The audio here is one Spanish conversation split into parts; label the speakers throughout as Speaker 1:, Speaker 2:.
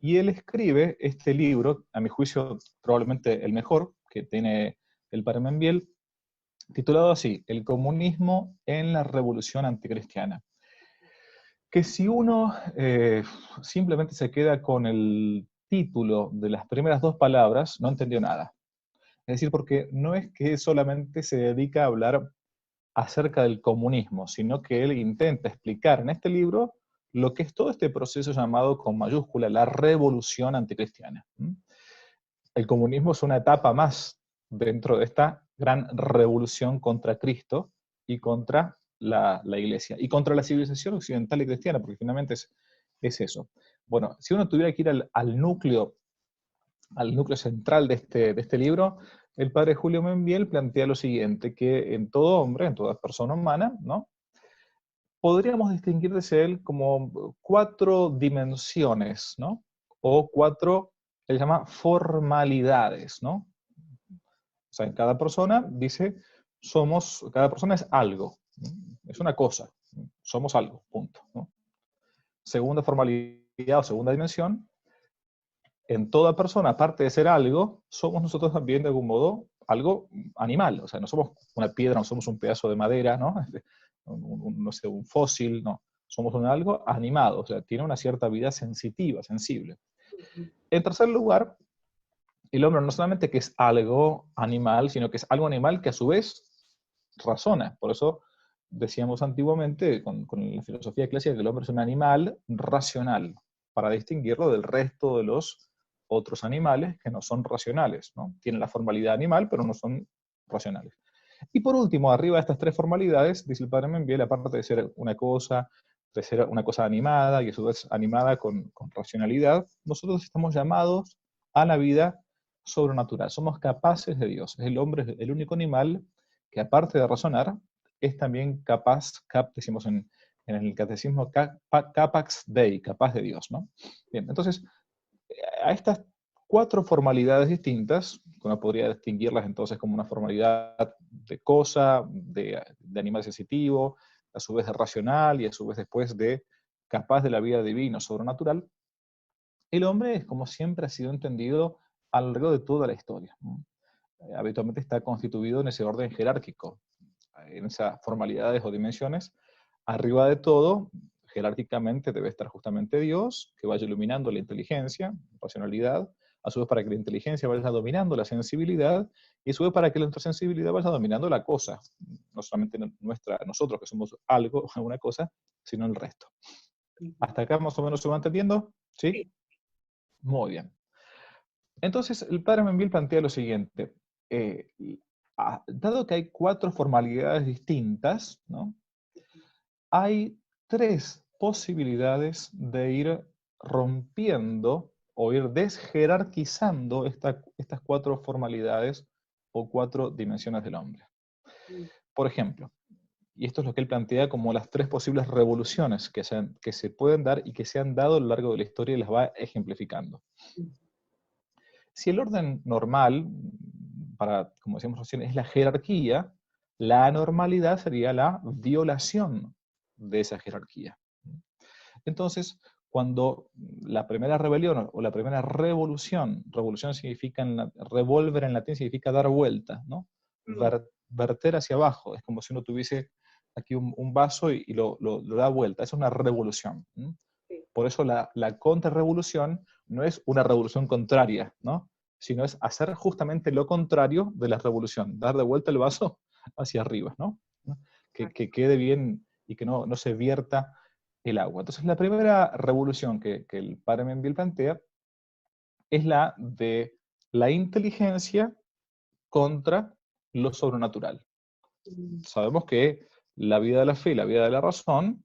Speaker 1: Y él escribe este libro, a mi juicio probablemente el mejor que tiene el padre Membiel, titulado así, El comunismo en la revolución anticristiana. Que si uno simplemente se queda con el título de las primeras dos palabras, no entendió nada. Es decir, porque no es que solamente se dedica a hablar acerca del comunismo, sino que él intenta explicar en este libro lo que es todo este proceso llamado con mayúscula la revolución anticristiana. El comunismo es una etapa más dentro de esta gran revolución contra Cristo y contra la Iglesia, y contra la civilización occidental y cristiana, porque finalmente es eso. Bueno, si uno tuviera que ir al núcleo central de este libro, el padre Julio Membiel plantea lo siguiente, que en todo hombre, en toda persona humana, ¿no?, podríamos distinguir de él como cuatro dimensiones, ¿no?, o cuatro, él llama formalidades, ¿no? O sea, en cada persona dice, cada persona es algo, es una cosa, somos algo, punto, ¿no? Segunda formalidad o segunda dimensión, en toda persona, aparte de ser algo, somos nosotros también de algún modo algo animal, o sea, no somos una piedra, no somos un pedazo de madera, ¿no? No sé, un fósil, no. Somos un algo animado, o sea, tiene una cierta vida sensitiva, sensible. En tercer lugar, el hombre no solamente que es algo animal, sino que es algo animal que a su vez razona. Por eso decíamos antiguamente, con la filosofía clásica, que el hombre es un animal racional, para distinguirlo del resto de los otros animales que no son racionales, ¿no? Tienen la formalidad animal, pero no son racionales. Y por último, arriba de estas tres formalidades, dice el padre Membiel, aparte de ser una cosa, animada, y a su vez animada con racionalidad, nosotros estamos llamados a la vida sobrenatural. Somos capaces de Dios. El hombre es el único animal que, aparte de razonar, es también capaz, decimos en el catecismo, capax Dei, capaz de Dios, ¿no? Bien, entonces, a estas cuatro formalidades distintas, uno podría distinguirlas entonces como una formalidad de cosa, de animal sensitivo, a su vez de racional y a su vez después de capaz de la vida divina, sobrenatural. El hombre es como siempre ha sido entendido a lo largo de toda la historia. Habitualmente está constituido en ese orden jerárquico, en esas formalidades o dimensiones. Arriba de todo, jerárquicamente debe estar justamente Dios, que vaya iluminando la inteligencia, racionalidad, a su vez para que la inteligencia vaya dominando la sensibilidad, y a su vez para que nuestra sensibilidad vaya dominando la cosa, no solamente nosotros que somos algo, alguna cosa, sino el resto. ¿Hasta acá más o menos se va entendiendo? ¿Sí? Muy bien. Entonces, el padre Membiel plantea lo siguiente. eh, Dado que hay cuatro formalidades distintas, ¿no?, hay tres posibilidades de ir rompiendo o ir desjerarquizando estas cuatro formalidades o cuatro dimensiones del hombre. Por ejemplo, y esto es lo que él plantea como las tres posibles revoluciones que se pueden dar y que se han dado a lo largo de la historia y las va ejemplificando. Si el orden normal, como decíamos recién, es la jerarquía, la anormalidad sería la violación de esa jerarquía. Entonces, cuando la primera rebelión o la primera revolución significa, revolver en latín significa dar vuelta, ¿no? Verter hacia abajo, es como si uno tuviese aquí un vaso y lo da vuelta, es una revolución. Por eso la contrarrevolución no es una revolución contraria, ¿no?, sino es hacer justamente lo contrario de la revolución, dar de vuelta el vaso hacia arriba, ¿no? Que quede bien y que no se vierta el agua. Entonces, la primera revolución que el padre Membiel plantea es la de la inteligencia contra lo sobrenatural. Sabemos que la vida de la fe y la vida de la razón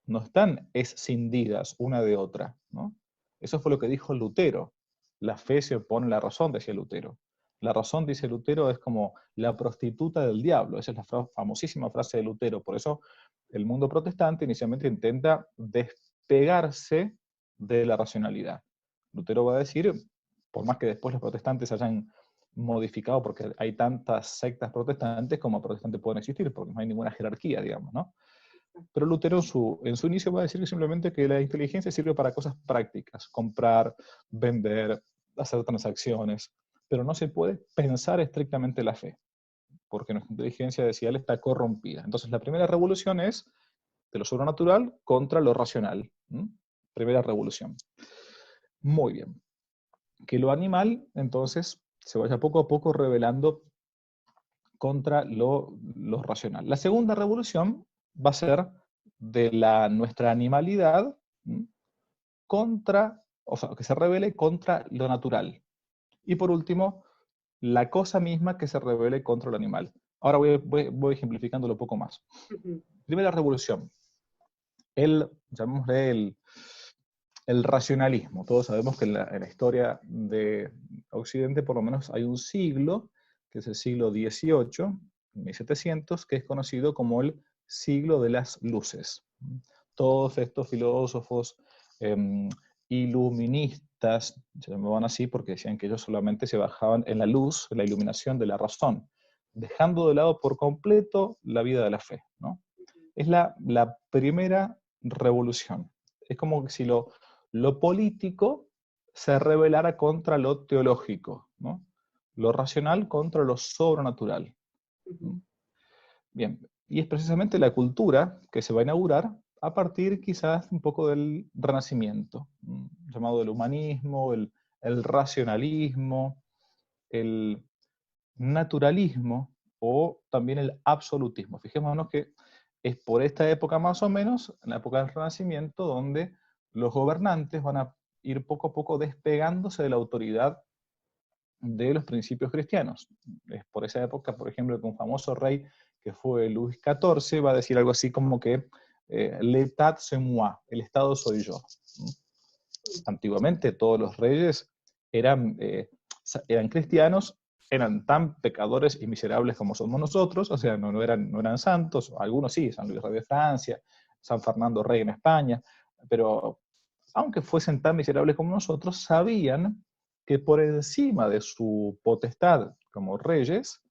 Speaker 1: no están escindidas una de otra, ¿no? Eso fue lo que dijo Lutero. La fe se opone a la razón, decía Lutero. La razón, dice Lutero, es como la prostituta del diablo. Esa es la famosísima frase de Lutero. Por eso el mundo protestante inicialmente intenta despegarse de la racionalidad. Lutero va a decir, por más que después los protestantes hayan modificado, porque hay tantas sectas protestantes como protestantes pueden existir, porque no hay ninguna jerarquía, digamos, ¿no? Pero Lutero en su inicio va a decir simplemente que la inteligencia sirve para cosas prácticas, comprar, vender, hacer transacciones, pero no se puede pensar estrictamente la fe, porque nuestra inteligencia, decía él, está corrompida. Entonces la primera revolución es de lo sobrenatural contra lo racional. ¿Mm? Primera revolución. Muy bien. Que lo animal, entonces, se vaya poco a poco revelando contra lo racional. La segunda revolución va a ser de nuestra animalidad, ¿m? Contra, o sea, que se revele contra lo natural. Y por último, la cosa misma que se revele contra lo animal. Ahora voy ejemplificándolo un poco más. Primera revolución, llamémosle el racionalismo. Todos sabemos que en la historia de Occidente por lo menos hay un siglo, que es el siglo XVIII, 1700, que es conocido como el siglo de las luces. Todos estos filósofos eh, iluministas, se llamaban así porque decían que ellos solamente se bajaban en la luz, en la iluminación de la razón, dejando de lado por completo la vida de la fe, ¿no? Es la primera revolución. Es como si lo político se rebelara contra lo teológico, ¿no? Lo racional contra lo sobrenatural. ¿No? Bien, y es precisamente la cultura que se va a inaugurar a partir quizás un poco del Renacimiento, llamado el humanismo, el racionalismo, el naturalismo o también el absolutismo. Fijémonos que es por esta época más o menos, en la época del Renacimiento, donde los gobernantes van a ir poco a poco despegándose de la autoridad de los principios cristianos. Es por esa época, por ejemplo, que un famoso rey que fue Luis XIV va a decir algo así como que l'état c'est moi, el Estado soy yo. Antiguamente todos los reyes eran, eran cristianos, eran tan pecadores y miserables como somos nosotros, o sea, no eran santos, algunos sí, San Luis Rey de Francia, San Fernando Rey en España, pero aunque fuesen tan miserables como nosotros, sabían que por encima de su potestad como reyes,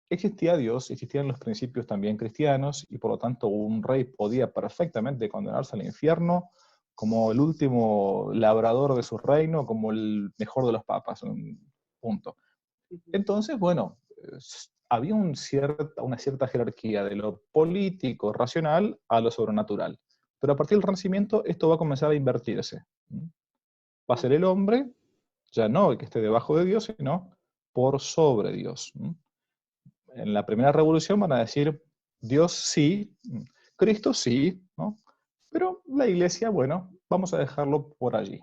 Speaker 1: existía Dios, existían los principios también cristianos, y por lo tanto un rey podía perfectamente condenarse al infierno como el último labrador de su reino, como el mejor de los papas, punto. Entonces, bueno, había una cierta jerarquía de lo político, racional, a lo sobrenatural. Pero a partir del Renacimiento esto va a comenzar a invertirse. Va a ser el hombre, ya no el que esté debajo de Dios, sino por sobre Dios. En la primera revolución van a decir, Dios sí, Cristo sí, ¿no? Pero la iglesia, bueno, vamos a dejarlo por allí.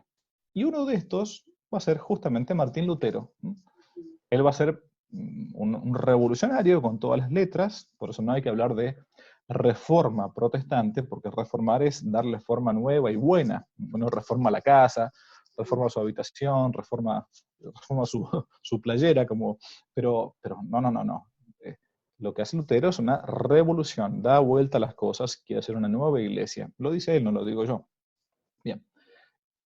Speaker 1: Y uno de estos va a ser justamente Martín Lutero. Él va a ser un revolucionario con todas las letras, por eso no hay que hablar de reforma protestante, porque reformar es darle forma nueva y buena. Uno reforma la casa, reforma su habitación, reforma su playera, pero no. Lo que hace Lutero es una revolución, da vuelta a las cosas, quiere hacer una nueva iglesia. Lo dice él, no lo digo yo. Bien.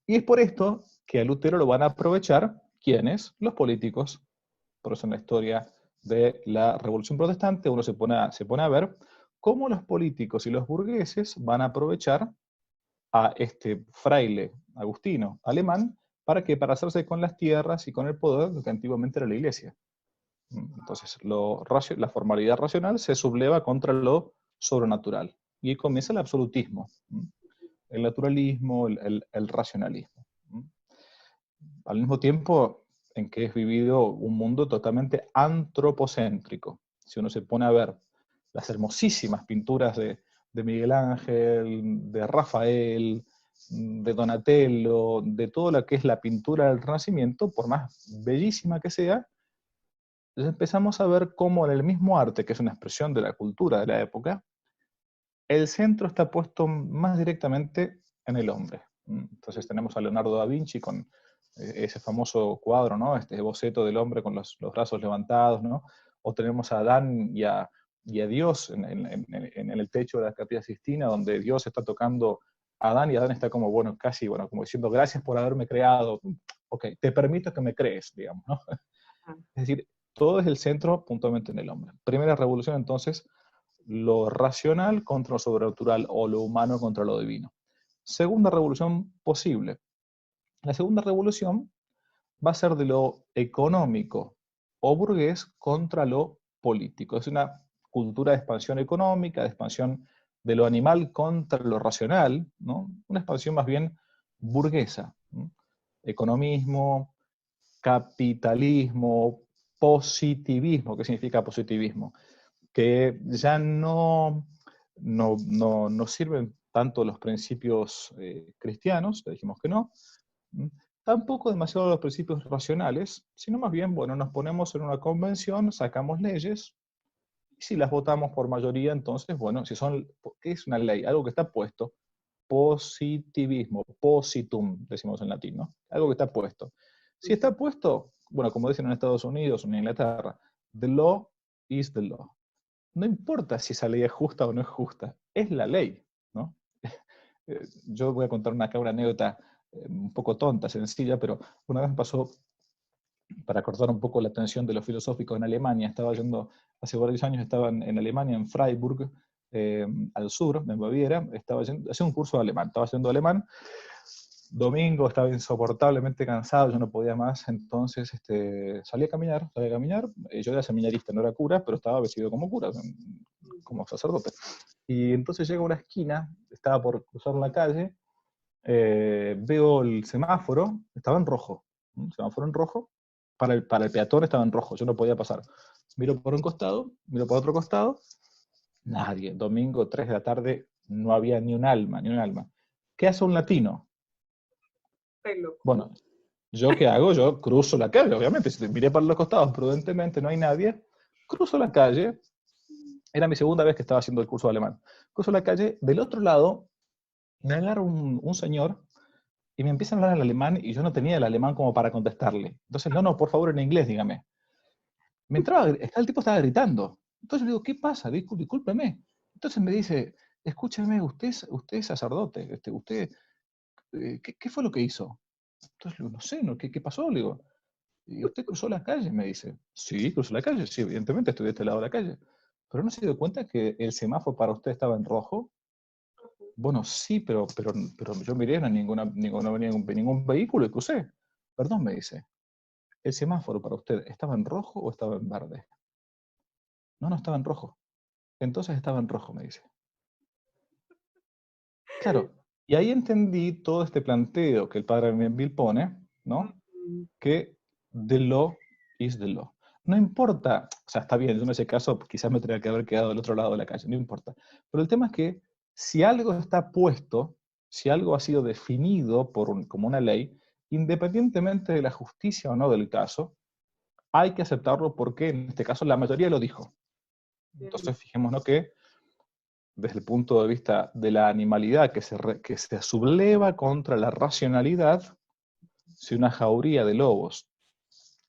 Speaker 1: Y es por esto que a Lutero lo van a aprovechar, ¿quiénes? Los políticos. Por eso en la historia de la Revolución Protestante uno se pone a ver cómo los políticos y los burgueses van a aprovechar a este fraile agustino alemán para hacerse con las tierras y con el poder que antiguamente era la iglesia. Entonces, la formalidad racional se subleva contra lo sobrenatural. Y comienza el absolutismo, el naturalismo, el racionalismo. Al mismo tiempo en que es vivido un mundo totalmente antropocéntrico. Si uno se pone a ver las hermosísimas pinturas de Miguel Ángel, de Rafael, de Donatello, de todo lo que es la pintura del Renacimiento, por más bellísima que sea, empezamos a ver cómo en el mismo arte, que es una expresión de la cultura de la época, el centro está puesto más directamente en el hombre. Entonces tenemos a Leonardo da Vinci con ese famoso cuadro, ¿no? Este boceto del hombre con los brazos levantados, ¿no? O tenemos a Adán y a Dios en el techo de la Capilla Sistina, donde Dios está tocando a Adán y Adán está como, bueno, casi, bueno, como diciendo, gracias por haberme creado, ok, te permito que me crees, digamos, ¿no? Es decir, todo es el centro puntualmente en el hombre. Primera revolución, entonces, lo racional contra lo sobrenatural o lo humano contra lo divino. Segunda revolución posible. La segunda revolución va a ser de lo económico o burgués contra lo político. Es una cultura de expansión económica, de expansión de lo animal contra lo racional, ¿no? Una expansión más bien burguesa, ¿no? Economismo, capitalismo, positivismo. ¿Qué significa positivismo? Que ya no sirven tanto los principios cristianos, ya dijimos que no, tampoco demasiado los principios racionales, sino más bien, bueno, nos ponemos en una convención, sacamos leyes, y si las votamos por mayoría, entonces, bueno, si son, ¿qué es una ley? Algo que está puesto, positivismo, positum, decimos en latín, ¿no? Algo que está puesto. Si está puesto, bueno, como dicen en Estados Unidos o en Inglaterra, the law is the law. No importa si esa ley es justa o no es justa, es la ley, ¿no? Yo voy a contar acá una anécdota un poco tonta, sencilla, pero una vez me pasó, para cortar un poco la atención de los filosóficos en Alemania, estaba yendo, hace varios años estaba en Alemania, en Freiburg, al sur, en Baviera, estaba yendo, hacía un curso de alemán, estaba haciendo alemán, domingo, estaba insoportablemente cansado, yo no podía más, entonces salí a caminar, yo era seminarista, no era cura, pero estaba vestido como cura, como sacerdote. Y entonces llego a una esquina, estaba por cruzar la calle, veo el semáforo, estaba en rojo, semáforo en rojo, para el peatón estaba en rojo, yo no podía pasar. Miro por un costado, miro por otro costado, nadie, domingo 3 de la tarde, no había ni un alma, ni un alma. ¿Qué hace un latino? Bueno, ¿yo qué hago? Yo cruzo la calle, obviamente, si miré para los costados prudentemente, no hay nadie, cruzo la calle, era mi segunda vez que estaba haciendo el curso de alemán, cruzo la calle, del otro lado me agarra un señor y me empieza a hablar en alemán y yo no tenía el alemán como para contestarle. Entonces, no, por favor, en inglés, dígame. Me entraba, el tipo estaba gritando. Entonces le digo, ¿qué pasa? Discúlpeme. Entonces me dice, escúcheme, usted es sacerdote, ¿qué fue lo que hizo? Entonces le digo, no sé, no, ¿qué pasó? Le digo, ¿y usted cruzó la calle? Me dice, sí, cruzó la calle, sí, evidentemente estoy de este lado de la calle. Pero no se dio cuenta que el semáforo para usted estaba en rojo. Bueno, sí, pero yo miré, no, no venía ningún vehículo y crucé. Perdón, me dice, ¿el semáforo para usted estaba en rojo o estaba en verde? No, no estaba en rojo. Entonces estaba en rojo, me dice. Claro, y ahí entendí todo este planteo que el padre Bill pone, ¿no? Que the law is the law. No importa, o sea, está bien, yo en ese caso quizás me tendría que haber quedado del otro lado de la calle, no importa. Pero el tema es que si algo está puesto, si algo ha sido definido como una ley, independientemente de la justicia o no del caso, hay que aceptarlo porque en este caso la mayoría lo dijo. Entonces fijémonos que desde el punto de vista de la animalidad que se subleva contra la racionalidad, si una jauría de lobos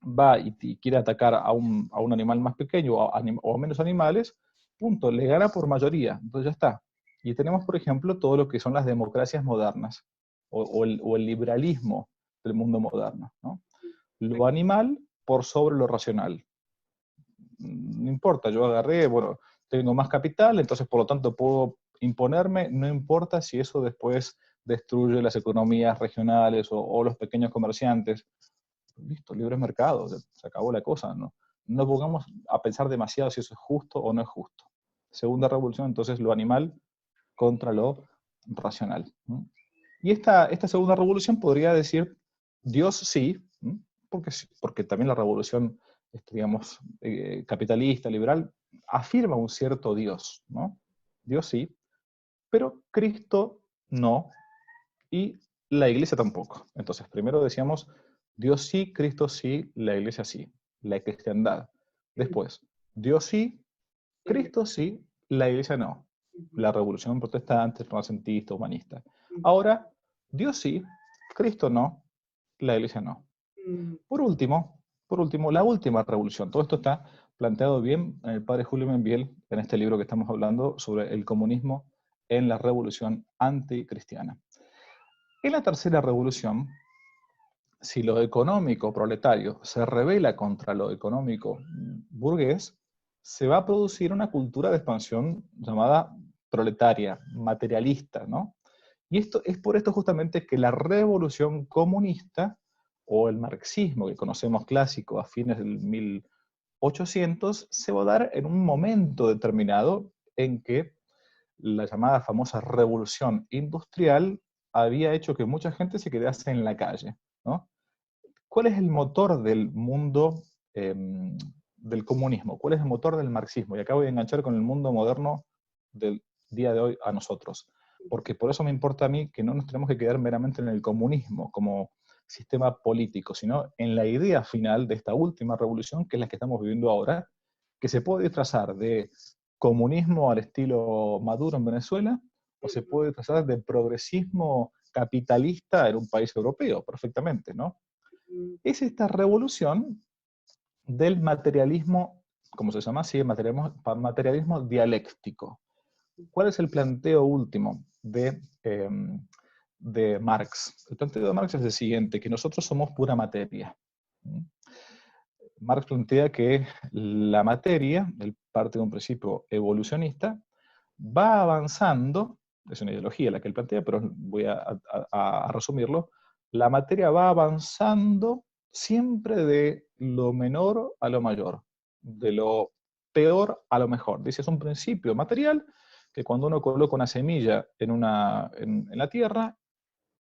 Speaker 1: va y quiere atacar a un animal más pequeño o a menos animales, punto, le gana por mayoría, entonces ya está. Y tenemos, por ejemplo, todo lo que son las democracias modernas o el liberalismo del mundo moderno, ¿no? Lo animal por sobre lo racional. No importa, yo agarré, bueno, tengo más capital, entonces por lo tanto puedo imponerme, no importa si eso después destruye las economías regionales o los pequeños comerciantes. Listo, libre mercado, se acabó la cosa, ¿no? No pongamos a pensar demasiado si eso es justo o no es justo. Segunda revolución, entonces, lo animal contra lo racional. ¿No? Y esta segunda revolución podría decir, Dios sí, ¿no? Porque también la revolución, digamos, capitalista, liberal, afirma un cierto Dios, ¿no? Dios sí, pero Cristo no, y la iglesia tampoco. Entonces, primero decíamos, Dios sí, Cristo sí, la iglesia sí, la cristiandad. Después, Dios sí, Cristo sí, la iglesia no. La revolución protestante, renacentista, humanista. Ahora, Dios sí, Cristo no, la iglesia no. Por último, la última revolución. Todo esto está planteado bien en el padre Julio Membiel, en este libro que estamos hablando sobre el comunismo en la revolución anticristiana. En la tercera revolución, si lo económico proletario se rebela contra lo económico burgués, se va a producir una cultura de expansión llamada proletaria, materialista, ¿no? Y esto es por esto justamente que la revolución comunista o el marxismo que conocemos clásico a fines del 1800 se va a dar en un momento determinado en que la llamada famosa revolución industrial había hecho que mucha gente se quedase en la calle, ¿no? ¿Cuál es el motor del mundo del comunismo? ¿Cuál es el motor del marxismo? Y acá voy a enganchar con el mundo moderno del día de hoy a nosotros. Porque por eso me importa a mí que no nos tenemos que quedar meramente en el comunismo como sistema político, sino en la idea final de esta última revolución, que es la que estamos viviendo ahora, que se puede disfrazar de comunismo al estilo Maduro en Venezuela, o se puede disfrazar de progresismo capitalista en un país europeo, perfectamente, ¿no? Es esta revolución del materialismo, como se llama así, materialismo dialéctico. ¿Cuál es el planteo último de Marx? El planteo de Marx es el siguiente, que nosotros somos pura materia. Marx plantea que la materia, él parte de un principio evolucionista, va avanzando, es una ideología la que él plantea, pero voy a resumirlo, la materia va avanzando siempre de lo menor a lo mayor, de lo peor a lo mejor. Dice, es un principio material que cuando uno coloca una semilla en la tierra,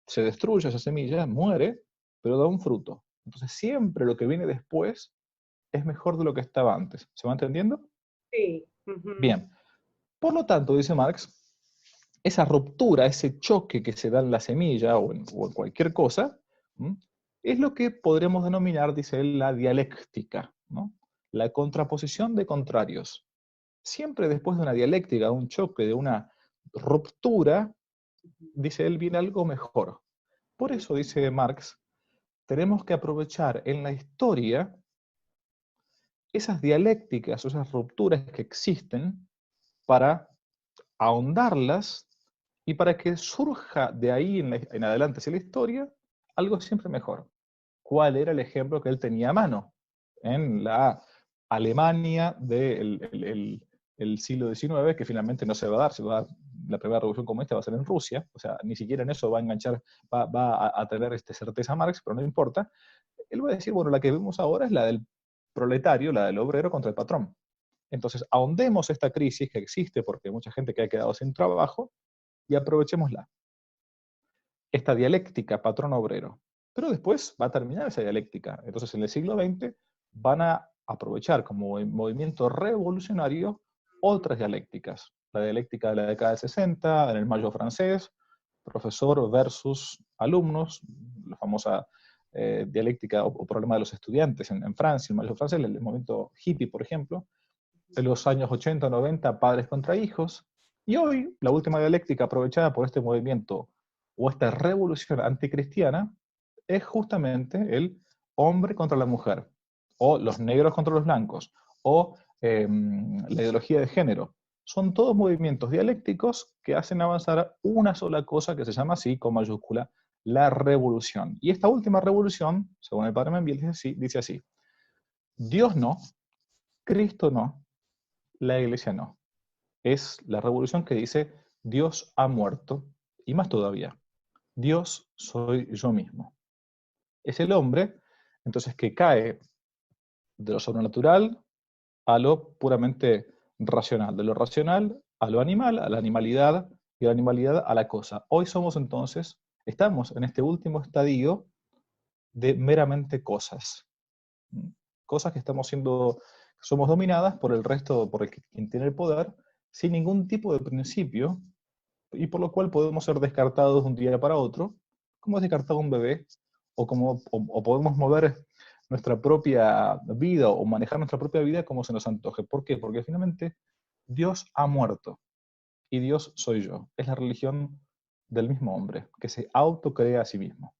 Speaker 1: se destruye esa semilla, muere, pero da un fruto. Entonces siempre lo que viene después es mejor de lo que estaba antes. ¿Se va entendiendo?
Speaker 2: Sí. Ujú.
Speaker 1: Bien. Por lo tanto, dice Marx, esa ruptura, ese choque que se da en la semilla o en cualquier cosa, ¿m? Es lo que podremos denominar, dice él, la dialéctica, ¿no? La contraposición de contrarios. Siempre después de una dialéctica, de un choque, de una ruptura, dice él, viene algo mejor. Por eso, dice Marx, tenemos que aprovechar en la historia esas dialécticas o esas rupturas que existen para ahondarlas y para que surja de ahí en adelante hacia la historia algo siempre mejor. ¿Cuál era el ejemplo que él tenía a mano? En la Alemania del el siglo XIX, que finalmente no se va a dar, se va a dar la primera revolución comunista va a ser en Rusia, o sea, ni siquiera en eso va a enganchar, va a tener certeza Marx, pero no importa. Él va a decir, bueno, la que vemos ahora es la del proletario, la del obrero contra el patrón. Entonces, ahondemos esta crisis que existe porque hay mucha gente que ha quedado sin trabajo y aprovechémosla. Esta dialéctica patrón-obrero. Pero después va a terminar esa dialéctica. Entonces, en el siglo XX van a aprovechar como movimiento revolucionario otras dialécticas. La dialéctica de la década del 60, en el Mayo francés, profesor versus alumnos, la famosa dialéctica o problema de los estudiantes en Francia, el Mayo francés, el movimiento hippie, por ejemplo, en los años 80 o 90, padres contra hijos, y hoy la última dialéctica aprovechada por este movimiento o esta revolución anticristiana es justamente el hombre contra la mujer, o los negros contra los blancos, o la ideología de género. Son todos movimientos dialécticos que hacen avanzar una sola cosa que se llama así, con mayúscula, la revolución. Y esta última revolución, según el padre Membiel, dice así, Dios no, Cristo no, la iglesia no. Es la revolución que dice, Dios ha muerto, y más todavía, Dios soy yo mismo. Es el hombre, entonces, que cae de lo sobrenatural a lo puramente racional, de lo racional a lo animal, a la animalidad, y a la animalidad a la cosa. Hoy somos entonces, estamos en este último estadio de meramente cosas. Cosas que estamos siendo, somos dominadas por el resto, por quien tiene el poder, sin ningún tipo de principio, y por lo cual podemos ser descartados de un día para otro, como es descartado un bebé, o podemos mover nuestra propia vida o manejar nuestra propia vida como se nos antoje. ¿Por qué? Porque finalmente Dios ha muerto y Dios soy yo. Es la religión del mismo hombre, que se autocrea a sí mismo.